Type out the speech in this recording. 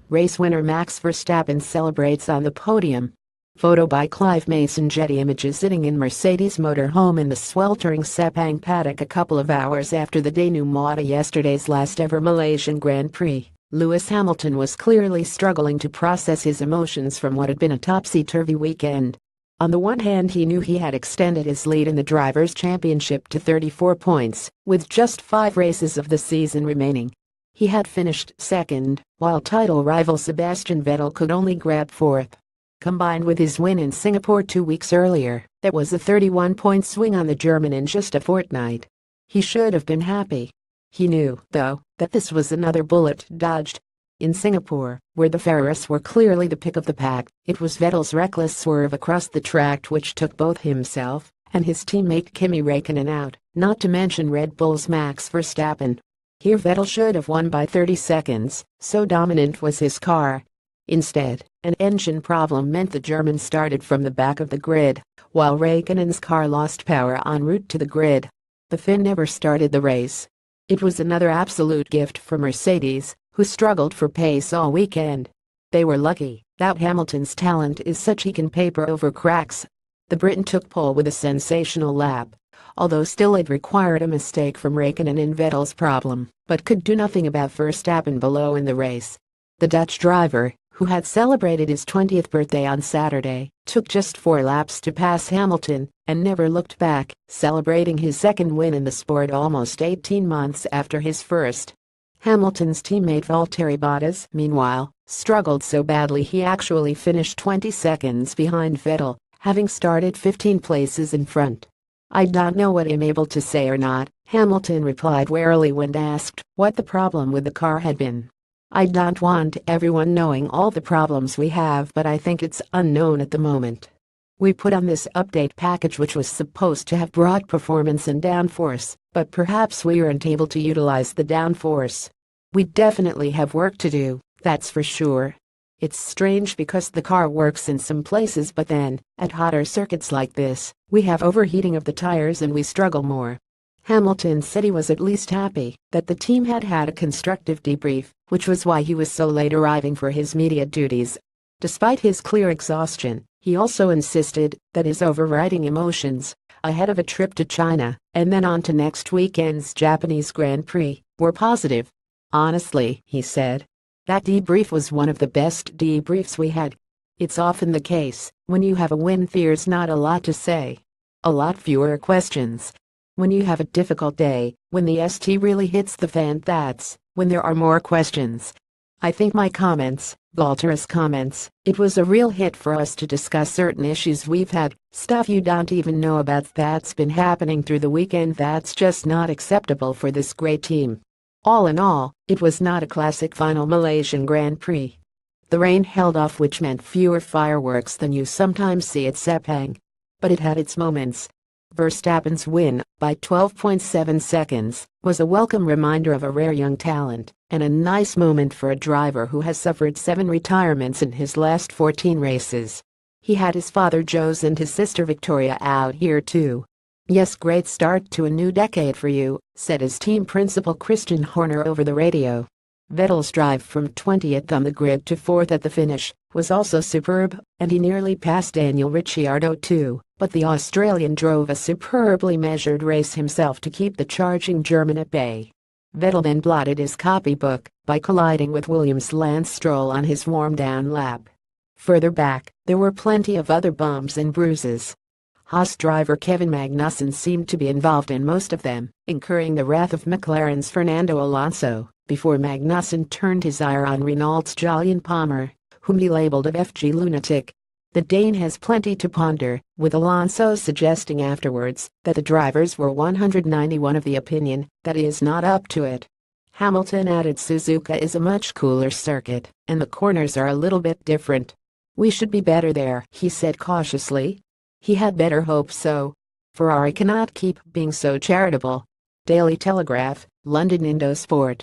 race winner Max Verstappen celebrates on the podium. Photo by Clive MasonGetty Images Sitting in Mercedes motorhome in the sweltering Sepang paddock a couple of hours after the denouement of yesterday's last ever Malaysian Grand Prix, Lewis Hamilton was clearly struggling to process his emotions from what had been a topsy-turvy weekend. On the one hand, he knew he had extended his lead in the Drivers' Championship to 34 points, with just 5 races of the season remaining. He had finished second, while title rival Sebastian Vettel could only grab fourth. Combined with his win in Singapore 2 weeks earlier, that was a 31-point swing on the German in just a fortnight. He should have been happy. He knew, though, that this was another bullet dodged. In Singapore, where the Ferraris were clearly the pick of the pack, it was Vettel's reckless swerve across the track which took both himself and his teammate Kimi Räikkönen out, not to mention Red Bull's Max Verstappen. Here Vettel should have won by 30 seconds, so dominant was his car. Instead, an engine problem meant the German started from the back of the grid, while Räikkönen's car lost power en route to the grid. The Finn never started the race. It was another absolute gift for Mercedes, who struggled for pace all weekend. They were lucky that Hamilton's talent is such he can paper over cracks. The Briton took pole with a sensational lap, although still it required a mistake from Räikkönen in Vettel's problem, but could do nothing about Verstappen below in the race. The Dutch driver, who had celebrated his 20th birthday on Saturday, took just 4 laps to pass Hamilton and never looked back, celebrating his second win in the sport almost 18 months after his first. Hamilton's teammate Valtteri Bottas, meanwhile, struggled so badly he actually finished 20 seconds behind Vettel, having started 15 places in front. "I don't know what I'm able to say or not," Hamilton replied warily when asked what the problem with the car had been. "I don't want everyone knowing all the problems we have, but I think it's unknown at the moment. We put on this update package which was supposed to have brought performance and downforce, but perhaps we aren't able to utilize the downforce. We definitely have work to do, that's for sure. It's strange because the car works in some places, but then, at hotter circuits like this, we have overheating of the tires and we struggle more." Hamilton said he was at least happy that the team had had a constructive debrief, which was why he was so late arriving for his media duties. Despite his clear exhaustion, he also insisted that his overriding emotions, ahead of a trip to China and then on to next weekend's Japanese Grand Prix, were positive. "Honestly," he said, "that debrief was one of the best debriefs we had. It's often the case, when you have a win there's not a lot to say. A lot fewer questions. When you have a difficult day, when the ST really hits the fan, that's when there are more questions. I think my comments, Valtteri's comments, it was a real hit for us to discuss certain issues we've had, stuff you don't even know about that's been happening through the weekend that's just not acceptable for this great team." All in all, it was not a classic final Malaysian Grand Prix. The rain held off, which meant fewer fireworks than you sometimes see at Sepang. But it had its moments. Verstappen's win, by 12.7 seconds, was a welcome reminder of a rare young talent, and a nice moment for a driver who has suffered 7 retirements in his last 14 races. He had his father Jose and his sister Victoria out here too. "Yes, great start to a new decade for you," said his team principal Christian Horner over the radio. Vettel's drive from 20th on the grid to 4th at the finish was also superb, and he nearly passed Daniel Ricciardo too, but the Australian drove a superbly measured race himself to keep the charging German at bay. Vettel then blotted his copybook by colliding with Williams' Lance Stroll on his warm-down lap. Further back, there were plenty of other bumps and bruises. Haas driver Kevin Magnussen seemed to be involved in most of them, incurring the wrath of McLaren's Fernando Alonso, before Magnussen turned his ire on Renault's Jolyon Palmer, whom he labeled a FG lunatic. The Dane has plenty to ponder, with Alonso suggesting afterwards that the drivers were 191 of the opinion that he is not up to it. Hamilton added Suzuka is a much cooler circuit, and the corners are a little bit different. "We should be better there," he said cautiously. He had better hope so. Ferrari cannot keep being so charitable. Daily Telegraph, London Indosport.